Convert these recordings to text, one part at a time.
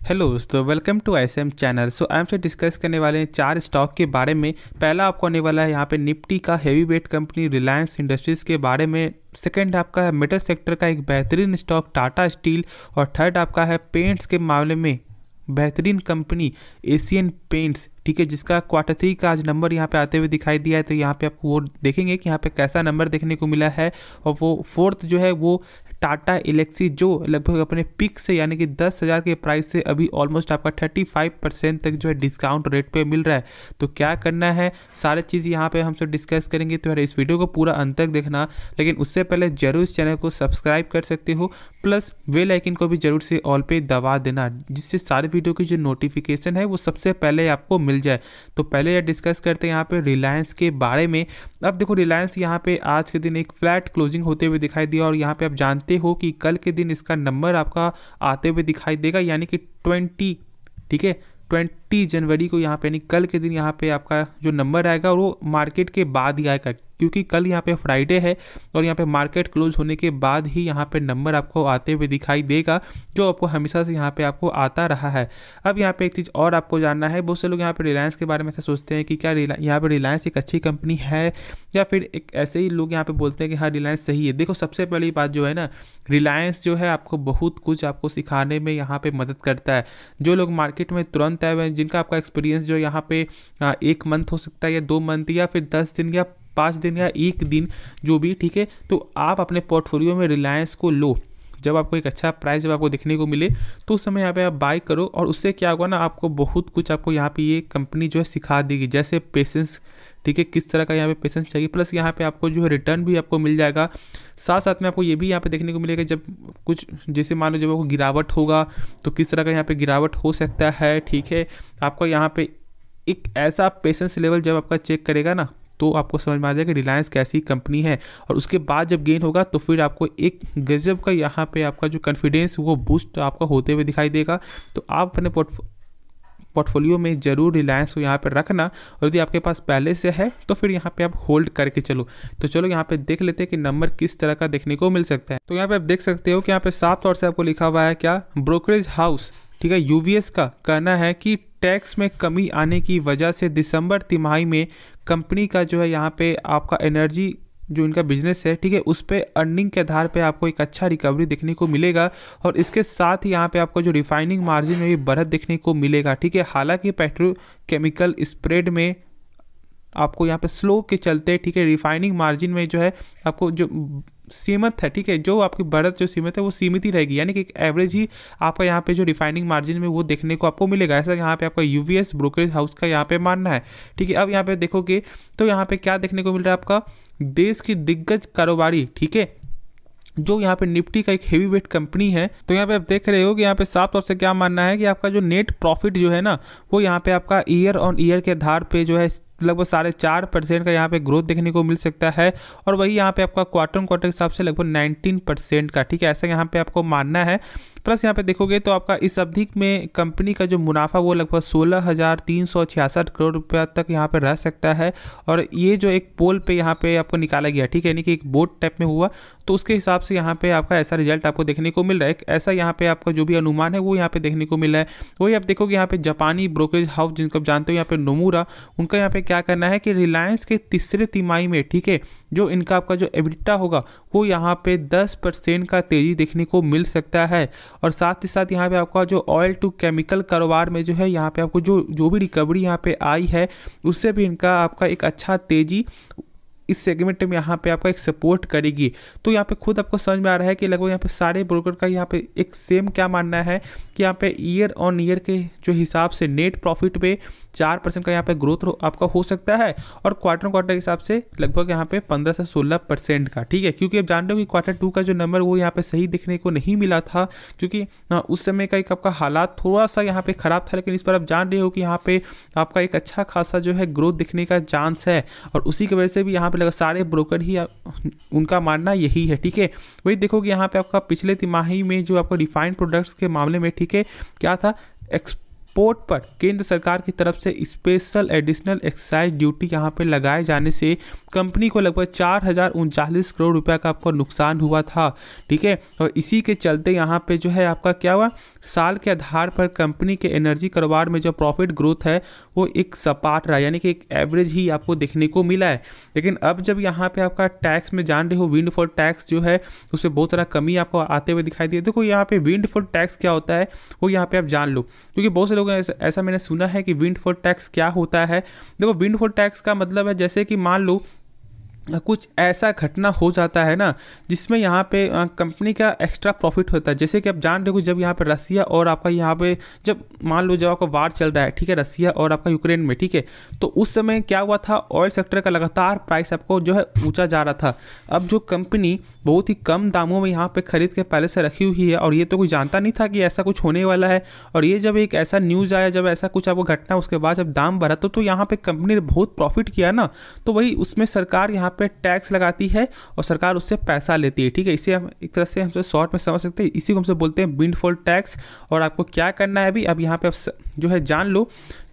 Hello दोस्तों, welcome to ISM channel. So I am से discuss करने वाले हैं 4 स्टॉक के बारे में। पहला आपको आने वाला है यहाँ पे निफ्टी का heavy weight company Reliance industries के बारे में। सेकंड आपका है मेटल सेक्टर का एक बेहतरीन स्टॉक टाटा स्टील। और थर्ड आपका है पेंट्स के मामले में बेहतरीन कंपनी एशियन पेंट्स, ठीक है, जिसका Q3 का आज नंबर यहाँ पे आते हुए दिखाई दिया है। तो यहाँ पे आपको वो देखेंगे कि यहाँ पे कैसा नंबर देखने को मिला है। और वो फोर्थ जो है वो टाटा एलेक्सी, जो लगभग अपने पिक से यानी कि 10,000 के प्राइस से अभी ऑलमोस्ट आपका 35% तक जो है डिस्काउंट रेट पे मिल रहा है। तो क्या करना है, सारे चीज़ यहाँ पे हमसे डिस्कस करेंगे। तो यार इस वीडियो को पूरा अंत तक देखना, लेकिन उससे पहले जरूर इस चैनल को सब्सक्राइब कर सकते हो, प्लस बेल आइकन को भी जरूर से ऑल पे दबा देना, जिससे सारे वीडियो की जो नोटिफिकेशन है वो सबसे पहले आपको मिल जाए। तो पहले यार डिस्कस करते हैं यहाँ पे रिलायंस के बारे में। अब देखो रिलायंस यहाँ पे आज के दिन एक फ्लैट क्लोजिंग होते हुए दिखाई दिया, और यहाँ पे आप जानते हो कि कल के दिन इसका नंबर आपका आते हुए दिखाई देगा, यानी कि 20, ठीक है, 20 जनवरी को यहाँ पे, यानी कल के दिन यहाँ पे आपका जो नंबर आएगा वो मार्केट के बाद ही आएगा, क्योंकि कल यहाँ पे फ्राइडे है और यहाँ पे मार्केट क्लोज होने के बाद ही यहाँ पे नंबर आपको आते हुए दिखाई देगा, जो आपको हमेशा से यहाँ पे आपको आता रहा है। अब यहाँ पे एक चीज़ और आपको जानना है, बहुत से लोग यहाँ पे रिलायंस के बारे में ऐसा सोचते हैं कि क्या यहाँ पे रिलायंस एक अच्छी कंपनी है, या फिर एक ऐसे ही लोग यहाँ पे बोलते हैं कि हाँ रिलायंस सही है। देखो सबसे पहली बात जो है ना, रिलायंस जो है आपको बहुत कुछ आपको सिखाने में यहाँ पे मदद करता है। जो लोग मार्केट में तुरंत आए हुए हैं, जिनका आपका एक्सपीरियंस जो यहाँ पे 1 मंथ हो सकता है, या 2 मंथ, या फिर 10 दिन, या 5 दिन, या 1 दिन, जो भी, ठीक है, तो आप अपने पोर्टफोलियो में रिलायंस को लो। जब आपको एक अच्छा प्राइस जब आपको देखने को मिले तो उस समय यहाँ पे आप बाय करो, और उससे क्या होगा ना, आपको बहुत कुछ आपको यहाँ पे ये कंपनी जो है सिखा देगी, जैसे पेशेंस, ठीक है, किस तरह का यहाँ पे पेशेंस चाहिए, प्लस यहाँ पे आपको जो है रिटर्न भी आपको मिल जाएगा। साथ साथ में आपको ये भी यहाँ पे देखने को मिलेगा, जब कुछ जैसे मान लो जब आपको गिरावट होगा तो किस तरह का यहाँ पे गिरावट हो सकता है, ठीक है। आपको यहाँ पे एक ऐसा पेशेंस लेवल जब आपका चेक करेगा ना, तो आपको समझ में आ जाएगा कि रिलायंस कैसी कंपनी है, और उसके बाद जब गेन होगा तो फिर आपको एक गजब का यहाँ पे आपका जो कॉन्फिडेंस वो बूस्ट आपका होते हुए दिखाई देगा। तो आप अपने पोर्टफोलियो में जरूर रिलायंस को यहाँ पे रखना, और यदि आपके पास पहले से है तो फिर यहाँ पे आप होल्ड करके चलो। तो चलो यहाँ पे देख लेते हैं कि नंबर किस तरह का देखने को मिल सकता है। तो यहाँ पे आप देख सकते हो कि यहाँ पे साफ तौर से आपको लिखा हुआ है क्या, ब्रोकरेज हाउस, ठीक है, यूबीएस का कहना है कि टैक्स में कमी आने की वजह से दिसंबर तिमाही में कंपनी का जो है यहाँ पे आपका एनर्जी जो इनका बिजनेस है, ठीक है, उस पे अर्निंग के आधार पे आपको एक अच्छा रिकवरी देखने को मिलेगा, और इसके साथ ही यहाँ पे आपको जो रिफाइनिंग मार्जिन में भी बढ़त देखने को मिलेगा, ठीक है। हालांकि पेट्रोकेमिकल स्प्रेड में आपको यहाँ पे स्लो के चलते, ठीक है, रिफाइनिंग मार्जिन में जो है आपको जो सीमित है, ठीक है, जो आपकी बढ़त जो सीमित है वो सीमित ही रहेगी, यानी कि एक एवरेज ही आपका यहाँ पे जो रिफाइनिंग मार्जिन में वो देखने को आपको मिलेगा। ऐसा यहाँ पे आपका यूवीएस ब्रोकरेज हाउस का यहाँ पे मानना है, ठीक है। अब यहाँ पे देखोगे तो यहाँ पे क्या देखने को मिल रहा है, आपका देश की दिग्गज कारोबारी, ठीक है, जो यहाँ पे निफ्टी का एक हेवी वेट कंपनी है। तो यहाँ पे आप देख रहे हो कि यहाँ पे साफ तौर से क्या मानना है कि आपका जो नेट प्रॉफिट जो है ना, वो यहाँ पे आपका ईयर ऑन ईयर के आधार पे जो है लगभग 4.5% का यहाँ पे ग्रोथ देखने को मिल सकता है, और वही यहाँ पे आपका क्वार्टर ऑन क्वार्टर के हिसाब से लगभग 19% का, ठीक है, ऐसा यहाँ पे आपको मानना है। प्लस यहाँ पे देखोगे तो आपका इस अवधि में कंपनी का जो मुनाफा वो लगभग 16,366 करोड़ रुपया तक यहाँ पे रह सकता है, और ये जो एक पोल पे यहाँ पे आपको निकाला गया, ठीक है, यानी कि एक बोर्ड टाइप में हुआ, तो उसके हिसाब से यहाँ पे आपका ऐसा रिजल्ट आपको देखने को मिल रहा है। एक ऐसा यहाँ पे आपका जो भी अनुमान है वो यहाँ पे देखने को मिल रहा है। वही आप देखोगे यहाँ पे जापानी ब्रोकरेज हाउस, जिनको आप जानते हो यहाँ पे नोमुरा, उनका यहाँ पे क्या करना है कि रिलायंस के तीसरे तिमाही में, ठीक है, जो इनका आपका जो एबिटा होगा वो यहाँ पे 10% का तेजी देखने को मिल सकता है। और साथ ही साथ यहाँ पे आपका जो ऑयल टू केमिकल कारोबार में जो है यहाँ पे आपको जो भी रिकवरी यहाँ पे आई है, उससे भी इनका आपका एक अच्छा तेजी इस सेगमेंट में यहाँ पे आपका एक सपोर्ट करेगी। तो यहाँ पे खुद आपको समझ में आ रहा है कि लगभग यहाँ पे सारे ब्रोकर का यहाँ पे एक सेम क्या मानना है कि यहाँ पे ईयर ऑन ईयर के जो हिसाब से नेट प्रॉफिट पे 4% का यहाँ पे ग्रोथ आपका हो सकता है, और क्वार्टर क्वार्टर के हिसाब से लगभग यहाँ पे 15 से 16% का, ठीक है। क्योंकि आप जान रहे हो कि Q2 का जो नंबर वो यहाँ पे सही देखने को नहीं मिला था, क्योंकि उस समय का एक आपका हालात थोड़ा सा यहाँ पे खराब था, लेकिन इस पर आप जान रहे हो कि यहाँ पे आपका एक अच्छा खासा जो है ग्रोथ दिखने का चांस है, और उसी की वजह से भी यहाँ पे सारे ब्रोकर ही उनका मानना यही है, ठीक है। वही देखोगे यहाँ पे आपका पिछले तिमाही में जो आपका रिफाइंड प्रोडक्ट्स के मामले में, ठीक है, क्या था, एक्सपोर्ट पर केंद्र सरकार की तरफ से स्पेशल एडिशनल एक्साइज ड्यूटी यहाँ पे लगाए जाने से कंपनी को लगभग 4,039 करोड़ रुपया का आपको नुकसान हुआ था। ठीक है, और इसी के चलते यहाँ पे जो है आपका क्या हुआ, साल के आधार पर कंपनी के एनर्जी कारोबार में जो प्रॉफिट ग्रोथ है वो एक सपाट रहा, यानी कि एक एवरेज ही आपको देखने को मिला है। लेकिन अब जब यहाँ पे आपका टैक्स में जान रहे हो, विंडफॉल टैक्स जो है उसमें बहुत सारा कमी आपको आते हुए दिखाई दिए। देखो यहाँ पे विंडफॉल टैक्स क्या होता है वो यहाँ पे आप जान लो, क्योंकि बहुत से लोग ऐसा मैंने सुना है कि विंडफॉल टैक्स क्या होता है। देखो विंडफॉल टैक्स का मतलब है जैसे कि मान लो कुछ ऐसा घटना हो जाता है ना जिसमें यहाँ पे कंपनी का एक्स्ट्रा प्रॉफिट होता है। जैसे कि आप जान रहे हो जब यहाँ पे रसिया और आपका यहाँ पे जब मान लो जब आपका वार चल रहा है, ठीक है, रसिया और आपका यूक्रेन में, ठीक है, तो उस समय क्या हुआ था, ऑयल सेक्टर का लगातार प्राइस आपको जो है ऊंचा जा रहा था। अब जो कंपनी बहुत ही कम दामों में यहाँ पे खरीद के पहले से रखी हुई है और ये तो कोई जानता नहीं था कि ऐसा कुछ होने वाला है, और ये जब एक ऐसा न्यूज़ आया, जब ऐसा कुछ आपको घटना, उसके बाद जब दाम बढ़ा तो यहाँ पे कंपनी ने बहुत प्रॉफिट किया ना, तो वही उसमें सरकार यहाँ पे टैक्स लगाती है और सरकार उससे पैसा लेती है। ठीक है, इसे हम एक तरह से हम शॉर्ट में समझ सकते हैं, इसी को हमसे बोलते हैं विंडफॉल टैक्स। और आपको क्या करना है अभी, अब यहाँ पे आप जो है जान लो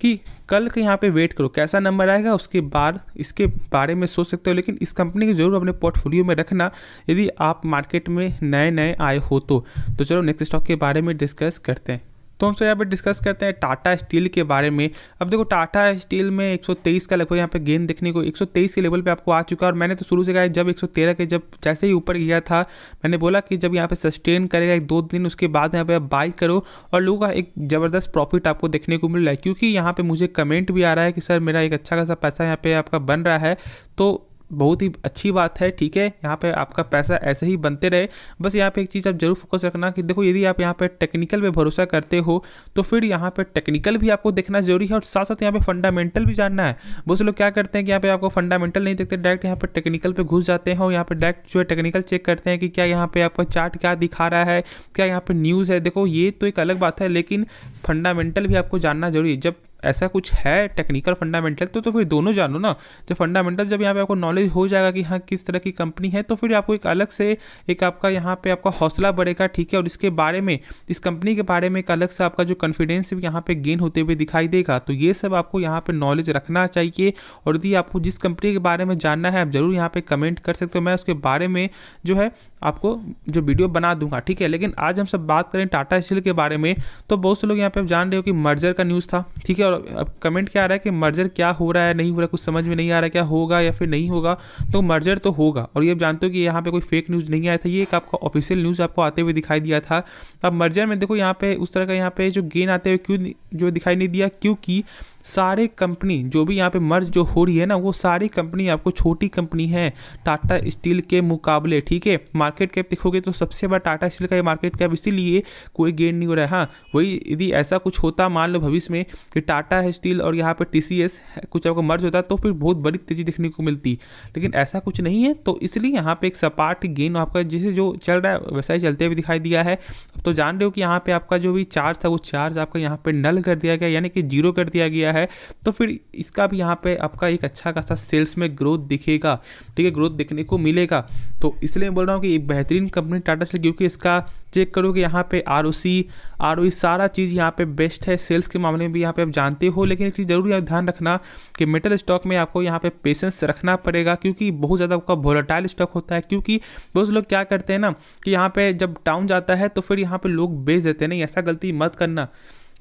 कि कल के यहाँ पे वेट करो कैसा नंबर आएगा, उसके बाद इसके बारे में सोच सकते हो। लेकिन इस कंपनी को जरूर अपने पोर्टफोलियो में रखना यदि आप मार्केट में नए आए हो तो। चलो नेक्स्ट स्टॉक के बारे में डिस्कस करते हैं। तो हमसे यहाँ पे डिस्कस करते हैं टाटा स्टील के बारे में। अब देखो टाटा स्टील में 123 का लगभग यहाँ पे गेन देखने को 123 के लेवल पे आपको आ चुका है। और मैंने तो शुरू से कहा जब 113 के जब जैसे ही ऊपर गया था मैंने बोला कि जब यहाँ पे सस्टेन करेगा 1-2 दिन, उसके बाद यहाँ पे आप बाई करो और लोगों का एक ज़बरदस्त प्रॉफिट आपको देखने को मिल रहा है। क्योंकि यहाँ पे मुझे कमेंट भी आ रहा है कि सर मेरा एक अच्छा खासा पैसा यहाँ पे आपका बन रहा है, तो बहुत ही अच्छी बात है। ठीक है, यहाँ पे आपका पैसा ऐसे ही बनते रहे। बस यहाँ पे एक चीज़ आप जरूर फोकस रखना कि देखो यदि आप यहाँ पे टेक्निकल पे भरोसा करते हो तो फिर यहाँ पे टेक्निकल भी आपको देखना जरूरी है और साथ साथ यहाँ पे फंडामेंटल भी जानना है। बहुत से लोग क्या करते हैं कि यहाँ पे आपको फंडामेंटल नहीं देखते, डायरेक्ट यहाँ पे टेक्निकल पे घुस जाते हैं और यहाँ पे डायरेक्ट जो है टेक्निकल चेक करते हैं कि क्या यहाँ पे आपका चार्ट क्या दिखा रहा है, क्या यहाँ पे न्यूज़ है। देखो ये तो एक अलग बात है, लेकिन फंडामेंटल भी आपको जानना जरूरी है। जब ऐसा कुछ है टेक्निकल फंडामेंटल तो फिर दोनों जानो ना। जब फंडामेंटल जब यहाँ पे आपको नॉलेज हो जाएगा कि हाँ किस तरह की कंपनी है, तो फिर आपको एक अलग से एक आपका यहाँ पे आपका हौसला बढ़ेगा। ठीक है, और इसके बारे में, इस कंपनी के बारे में एक अलग से आपका जो कॉन्फिडेंस भी यहाँ पे गेन होते हुए दिखाई देगा। तो ये सब आपको यहाँ पे नॉलेज रखना चाहिए। और यदि आपको जिस कंपनी के बारे में जानना है आप जरूर यहाँ पे कमेंट कर सकते हो, मैं उसके बारे में जो है आपको जो वीडियो बना दूंगा। ठीक है, लेकिन आज हम सब बात करें टाटा स्टील के बारे में। तो बहुत से लोग यहाँ पे आप जान रहे हो कि मर्जर का न्यूज़ था। ठीक है, और अब कमेंट क्या आ रहा है कि मर्जर क्या हो रहा है, नहीं हो रहा है, कुछ समझ में नहीं आ रहा है, क्या होगा या फिर नहीं होगा। तो मर्जर तो होगा, और ये आप जानते हो कि यहाँ पे कोई फेक न्यूज़ नहीं आया था, ये एक आपका ऑफिशियल न्यूज़ आपको आते हुए दिखाई दिया था। अब मर्जर में देखो यहाँ पे उस तरह का यहाँ पे जो गेन आते हुए क्यों जो दिखाई नहीं दिया, क्योंकि सारे कंपनी जो भी यहाँ पे मर्ज जो हो रही है ना, वो सारी कंपनी आपको छोटी कंपनी है टाटा स्टील के मुकाबले। ठीक है, मार्केट कैप देखोगे तो सबसे बड़ा टाटा स्टील का ये मार्केट कैप, इसीलिए कोई गेन नहीं हो रहा है। हाँ, वही यदि ऐसा कुछ होता मान लो भविष्य में कि टाटा स्टील और यहाँ पे TCS कुछ आपको मर्ज होता तो फिर बहुत बड़ी तेजी देखने को मिलती, लेकिन ऐसा कुछ नहीं है। तो इसलिए यहाँ पे एक सपाट गेन आपका जैसे जो चल रहा है वैसा ही चलते हुए दिखाई दिया है। तो जान रहे हो कि यहाँ पे आपका जो भी चार्ज था वो चार्ज आपका यहाँ पे नल कर दिया गया, यानी कि जीरो कर दिया गया है। तो फिर इसका भी यहाँ पे आपका एक अच्छा खासा सेल्स में ग्रोथ दिखेगा। ठीक है, ग्रोथ देखने को मिलेगा। तो इसलिए बोल रहा हूँ कि एक बेहतरीन कंपनी टाटा स्टील, क्योंकि इसका चेक करोगे यहाँ पे ROE सारा चीज़ यहाँ पे बेस्ट है। सेल्स के मामले में भी यहाँ पे आप जानते हो, लेकिन एक चीज़ जरूर आप ध्यान रखना कि मेटल स्टॉक में आपको यहाँ पे पेशेंस रखना पड़ेगा, क्योंकि बहुत ज़्यादा आपका वोलेटाइल स्टॉक होता है। क्योंकि बहुत लोग क्या करते हैं ना कि यहाँ पे जब डाउन जाता है तो फिर यहाँ पे लोग बेच देते हैं। नहीं, ऐसा गलती मत करना।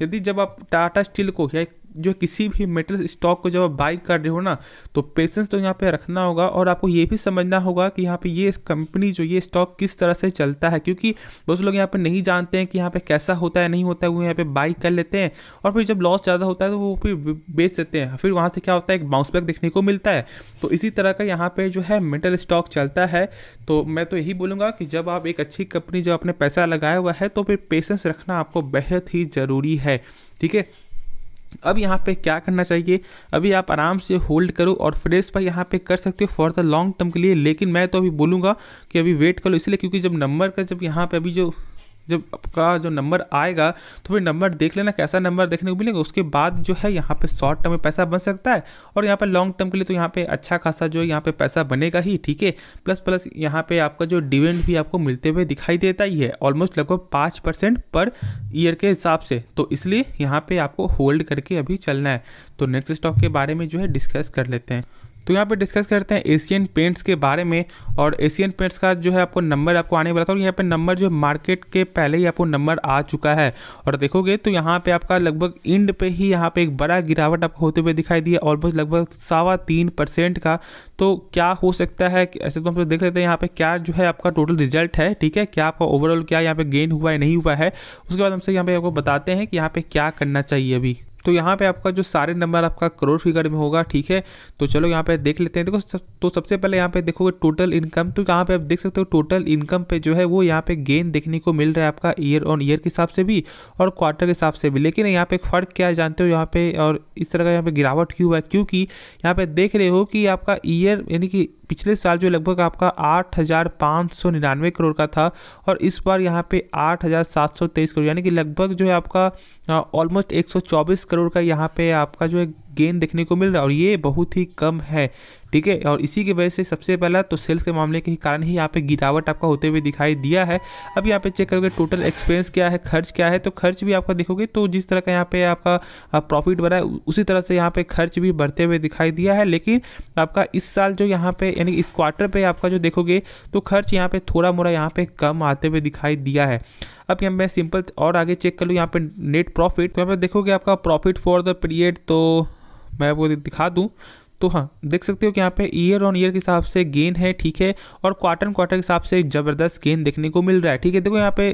यदि जब आप टाटा स्टील को या जो किसी भी मेटल स्टॉक को जब आप बाई कर रहे हो ना, तो पेशेंस तो यहाँ पे रखना होगा। और आपको ये भी समझना होगा कि यहाँ पे ये कंपनी जो ये स्टॉक किस तरह से चलता है, क्योंकि बहुत लोग यहाँ पे नहीं जानते हैं कि यहाँ पे कैसा होता है नहीं होता है। वो यहाँ पे बाई कर लेते हैं और फिर जब लॉस ज़्यादा होता है तो वो फिर बेच देते हैं। फिर वहाँ से क्या होता है, एक बाउंस बैक देखने को मिलता है। तो इसी तरह का यहाँ पे जो है मेटल स्टॉक चलता है। तो मैं तो यही बोलूँगा कि जब आप एक अच्छी कंपनी जब अपने पैसा लगाया हुआ है तो फिर पेशेंस रखना आपको बेहद ही ज़रूरी है। ठीक है, अब यहाँ पे क्या करना चाहिए, अभी आप आराम से होल्ड करो और फ्रेश पर यहाँ पे कर सकते हो फॉर द लॉन्ग टर्म के लिए। लेकिन मैं तो अभी बोलूँगा कि अभी वेट करो, इसलिए क्योंकि जब नंबर का जब यहाँ पे अभी जो जब आपका जो नंबर आएगा तो फिर नंबर देख लेना कैसा नंबर देखने को मिलेगा, उसके बाद जो है यहाँ पे शॉर्ट टर्म में पैसा बन सकता है और यहाँ पे लॉन्ग टर्म के लिए तो यहाँ पे अच्छा खासा जो है यहाँ पे पैसा बनेगा ही, ठीक है। प्लस यहाँ पे आपका जो डिविडेंड भी आपको मिलते हुए दिखाई देता ही है, ऑलमोस्ट लगभग 5% पर ईयर के हिसाब से, तो इसलिए यहाँ पे आपको होल्ड करके अभी चलना है। तो नेक्स्ट स्टॉक के बारे में जो है डिस्कस कर लेते हैं। तो यहाँ पे डिस्कस करते हैं एशियन पेंट्स के बारे में, और एशियन पेंट्स का जो है आपको नंबर आपको आने वाला था, और यहाँ पे नंबर जो मार्केट के पहले ही आपको नंबर आ चुका है, और देखोगे तो यहाँ पे आपका लगभग इंड पे ही यहाँ पे एक बड़ा गिरावट आपको होते हुए दिखाई दिया, ऑलमोस्ट लगभग 3.25% का। तो क्या हो सकता है कि ऐसे तो हम देख लेते हैं यहाँ पे क्या जो है आपका टोटल रिजल्ट है, ठीक है, क्या आपका ओवरऑल क्या यहाँ पे गेन हुआ है नहीं हुआ है, उसके बाद हमसे यहाँ पे आपको बताते हैं कि यहाँ पे क्या करना चाहिए अभी। तो यहाँ पे आपका जो सारे नंबर आपका करोड़ फिगर में होगा, ठीक है। तो चलो यहाँ पे देख लेते हैं। देखो तो सबसे पहले यहाँ पे देखोगे टोटल इनकम, तो यहाँ पे आप देख सकते हो टोटल इनकम पे जो है वो यहाँ पे गेन देखने को मिल रहा है आपका ईयर ऑन ईयर के हिसाब से भी और क्वार्टर के हिसाब से भी। लेकिन यहाँ पे एक फ़र्क क्या है जानते हो यहाँ पे, और इस तरह का यहाँ पे गिरावट क्यों है, क्योंकि यहाँ पे देख रहे हो कि आपका ईयर यानी कि पिछले साल जो लगभग आपका 8,599 करोड़ का था, और इस बार यहाँ पे 8,723 करोड़, यानी कि लगभग जो है आपका ऑलमोस्ट 124 करोड़ का यहाँ पे आपका जो है गेन देखने को मिल रहा है, और ये बहुत ही कम है, ठीक है। और इसी की वजह से सबसे पहला तो सेल्स के मामले के कारण ही यहाँ पे गिरावट आपका होते हुए दिखाई दिया है। अब यहाँ पे चेक करोगे टोटल एक्सपेंस क्या है, खर्च क्या है, तो खर्च भी आपका देखोगे तो जिस तरह का यहाँ पे आपका प्रॉफिट बढ़ा है उसी तरह से यहाँ पे खर्च भी बढ़ते हुए दिखाई दिया है। लेकिन आपका इस साल जो यहाँ पे यानी इस क्वार्टर पे आपका जो देखोगे तो खर्च यहाँ पे थोड़ा मोड़ा यहाँ पे कम आते हुए दिखाई दिया है। अब यहाँ पे सिंपल और आगे चेक कर लूँ यहाँ पे नेट प्रॉफिट, तो यहाँ पे देखोगे आपका प्रॉफिट फॉर द पीरियड, तो मैं वो दिखा दूँ तो हाँ देख सकते हो कि यहाँ पे ईयर ऑन ईयर के हिसाब से गेन है, ठीक है, और क्वार्टर के हिसाब से ज़बरदस्त गेन देखने को मिल रहा है, ठीक है। देखो यहाँ पे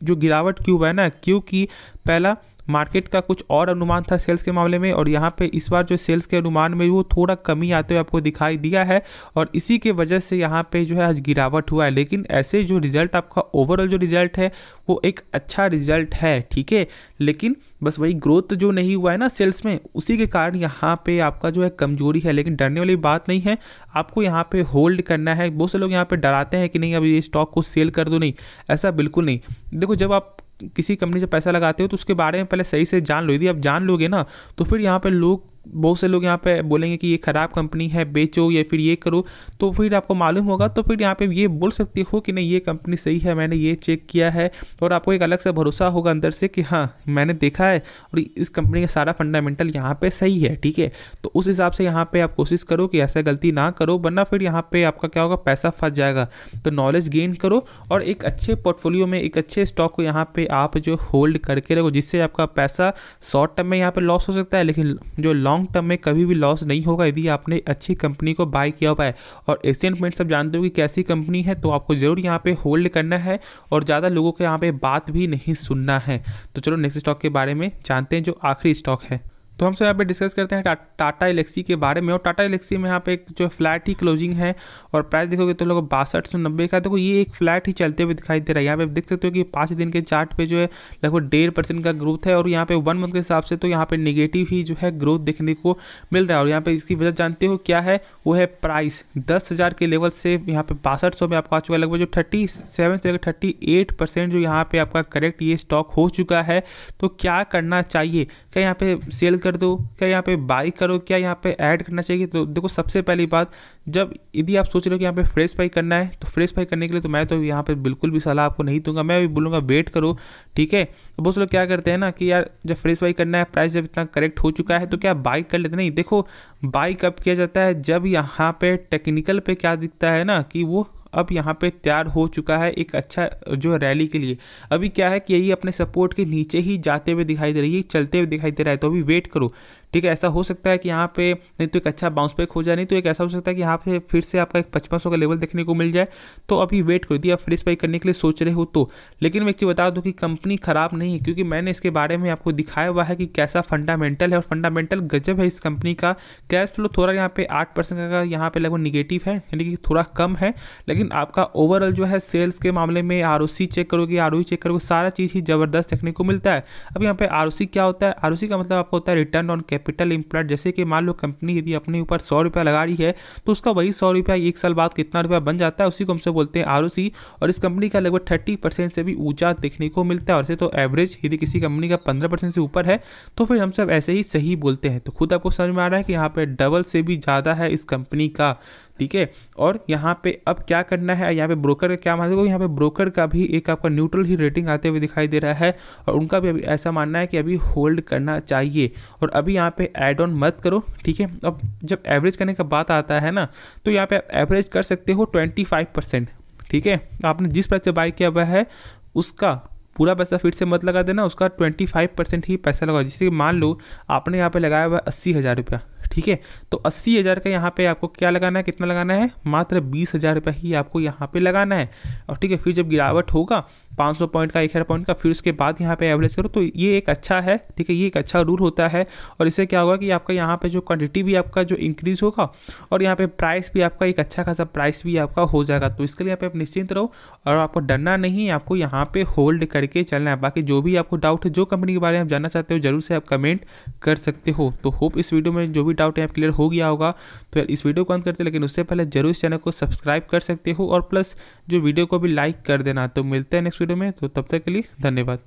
जो गिरावट क्यों हुआ है ना, क्योंकि पहला मार्केट का कुछ और अनुमान था सेल्स के मामले में, और यहाँ पे इस बार जो सेल्स के अनुमान में वो थोड़ा कमी आते हुए आपको दिखाई दिया है, और इसी के वजह से यहाँ पे जो है आज गिरावट हुआ है। लेकिन ऐसे जो रिजल्ट आपका ओवरऑल जो रिजल्ट है वो एक अच्छा रिजल्ट है, ठीक है, लेकिन बस वही ग्रोथ जो नहीं हुआ है ना सेल्स में, उसी के कारण यहाँ पे आपका जो है कमजोरी है। लेकिन डरने वाली बात नहीं है, आपको यहाँ पे होल्ड करना है। बहुत से लोग यहाँ पे डराते हैं कि नहीं अब ये स्टॉक को सेल कर दो, नहीं, ऐसा बिल्कुल नहीं। देखो जब आप किसी कंपनी से पैसा लगाते हो तो उसके बारे में पहले सही से जान लो। यदि आप जान लोगे ना तो फिर यहाँ पे बहुत से लोग यहाँ पे बोलेंगे कि ये ख़राब कंपनी है, बेचो या फिर ये करो, तो फिर आपको मालूम होगा, तो फिर यहाँ पे ये बोल सकते हो कि नहीं ये कंपनी सही है, मैंने ये चेक किया है, और आपको एक अलग से भरोसा होगा अंदर से कि हाँ मैंने देखा है और इस कंपनी का सारा फंडामेंटल यहाँ पे सही है, ठीक है। तो उस हिसाब से यहाँ पे आप कोशिश करो कि ऐसा गलती ना करो, वरना फिर यहाँ पे आपका क्या होगा, पैसा फंस जाएगा। तो नॉलेज गेन करो और एक अच्छे पोर्टफोलियो में एक अच्छे स्टॉक को यहाँ पे आप जो होल्ड करके रखो, जिससे आपका पैसा शॉर्ट टर्म में यहाँ पे लॉस हो सकता है, लेकिन जो लॉन्ग टर्म में कभी भी लॉस नहीं होगा यदि आपने अच्छी कंपनी को बाय किया हुआ है। और एशियन पेंट्स आप जानते हो कि कैसी कंपनी है, तो आपको जरूर यहाँ पे होल्ड करना है और ज़्यादा लोगों के यहाँ पे बात भी नहीं सुनना है। तो चलो नेक्स्ट स्टॉक के बारे में जानते हैं, जो आखिरी स्टॉक है। तो हमसे यहाँ पे डिस्कस करते हैं टाटा एलेक्सी के बारे में। और टाटा एलेक्सी में यहाँ पे एक जो फ्लैट ही क्लोजिंग है, और प्राइस देखोगे तो लोग 6290 का। देखो ये एक फ्लैट ही चलते हुए दिखाई दे रहा है। यहाँ पे देख सकते हो कि 5 दिन के चार्ट पे जो है लगभग 1.5% का ग्रोथ है, और यहाँ पे 1 मंथ के हिसाब से तो यहाँ पे नेगेटिव ही जो है ग्रोथ देखने को मिल रहा है। और यहाँ पे इसकी वजह जानते हो क्या है, वो है प्राइस 10,000 के लेवल से यहाँ पे 6200 में आपको आ चुका है। लगभग जो 37 से लेकर 38% जो यहाँ पे आपका करेक्ट ये स्टॉक हो चुका है। तो क्या करना चाहिए, क्या यहाँ पे सेल कर दो, क्या यहाँ पे बाई करो, क्या यहाँ पे ऐड करना चाहिए? तो देखो सबसे पहली बात, जब यदि आप सोच रहे हो कि यहाँ पे फ्रेश बाई करना है, तो फ्रेश बाई करने के लिए तो मैं तो यहाँ पे बिल्कुल भी सलाह आपको नहीं दूंगा, मैं भी बोलूँगा वेट करो, ठीक है। तो बहुत लोग क्या करते हैं ना कि यार जब फ्रेश बाई करना है, प्राइस जब इतना करेक्ट हो चुका है तो क्या बाई कर लेते? नहीं, देखो बाई कब किया जाता है, जब यहाँ पे टेक्निकल पे क्या दिखता है ना कि वो अब यहाँ पे तैयार हो चुका है एक अच्छा जो रैली के लिए। अभी क्या है कि यही अपने सपोर्ट के नीचे ही जाते हुए दिखाई दे रही है, चलते हुए दिखाई दे रहा है, तो अभी वेट करो, ठीक है। ऐसा हो सकता है कि यहाँ पे नहीं तो एक अच्छा बाउंस बैक हो जाए, नहीं तो एक ऐसा हो सकता है कि यहाँ पे फिर से आपका एक 5500 का लेवल देखने को मिल जाए। तो अभी वेट करो, यदि आप फ्रेश बाई करने के लिए सोच रहे हो तो। लेकिन मैं एक चीज़ बता दूँ कि कंपनी खराब नहीं है, क्योंकि मैंने इसके बारे में आपको दिखाया हुआ है कि कैसा फंडामेंटल है, और फंडामेंटल गजब है इस कंपनी का। कैश फ्लो थोड़ा यहाँ पे 8% का यहाँ पे लगभग निगेटिव है, यानी कि थोड़ा कम है, लेकिन आपका ओवरऑल जो है सेल्स के मामले में आरओसी चेक करोगे, आरओई चेक करोगे, सारा चीज़ ही जबरदस्त देखने को मिलता है। अब यहाँ पे आरओसी क्या होता है, आरओसी का मतलब आपको होता है रिटर्न ऑन कैपिटल इम्प्लॉयड, जैसे कि मान लो कंपनी यदि अपने ऊपर 100 रुपया लगा रही है तो उसका वही 100 रुपया 1 साल बाद कितना रुपया बन जाता है, उसी को हमसे बोलते हैं ROC। और इस कंपनी का लगभग 30% से भी ऊंचा देखने को मिलता है। और ऐसे तो एवरेज यदि किसी कंपनी का 15% से ऊपर है तो फिर हम सब ऐसे ही सही बोलते हैं। तो खुद आपको समझ में आ रहा है कि यहाँ पे डबल से भी ज़्यादा है इस कंपनी का, ठीक है। और यहाँ पे अब क्या करना है, यहाँ पे ब्रोकर का क्या मानना है, यहाँ पे ब्रोकर का भी एक आपका न्यूट्रल ही रेटिंग आते हुए दिखाई दे रहा है और उनका भी अभी ऐसा मानना है कि अभी होल्ड करना चाहिए और अभी यहाँ पे ऐड ऑन मत करो, ठीक है। अब जब एवरेज करने का बात आता है ना, तो यहाँ पे आप एवरेज कर सकते हो 25%, ठीक है। आपने जिस प्राइस से बाय किया हुआ है उसका पूरा पैसा फिर से मत लगा देना, उसका 25% ही पैसा लगाओ। जैसे कि मान लो आपने यहाँ पे लगाया हुआ 80,000 रुपया, ठीक है, तो 80,000 का यहाँ पे आपको क्या लगाना है, कितना लगाना है, मात्र 20,000 रुपया ही आपको यहाँ पे लगाना है। और ठीक है, फिर जब गिरावट होगा 500 पॉइंट का, 1000 पॉइंट का, फिर उसके बाद यहाँ पे एवरेज करो। तो ये एक अच्छा है, ठीक है, ये एक अच्छा रूल होता है। और इससे क्या होगा कि आपका यहाँ पे जो क्वांटिटी भी आपका जो इंक्रीज होगा और यहाँ पे प्राइस भी आपका एक अच्छा खासा प्राइस भी आपका हो जाएगा। तो इसके लिए यहाँ पे आप निश्चिंत रहो और आपको डरना नहीं है, आपको यहाँ पे होल्ड करके चलना है। बाकी जो भी आपको डाउट है, जो कंपनी के बारे में आप जानना चाहते हो, जरूर से आप कमेंट कर सकते हो। तो होप इस वीडियो में जो भी डाउट है क्लियर हो गया होगा। तो यार इस वीडियो को अंत करते, लेकिन उससे पहले जरूर इस चैनल को सब्सक्राइब कर सकते हो और प्लस जो वीडियो को भी लाइक कर देना। तो मिलते हैं नेक्स्ट वीडियो में, तो तब तक के लिए धन्यवाद।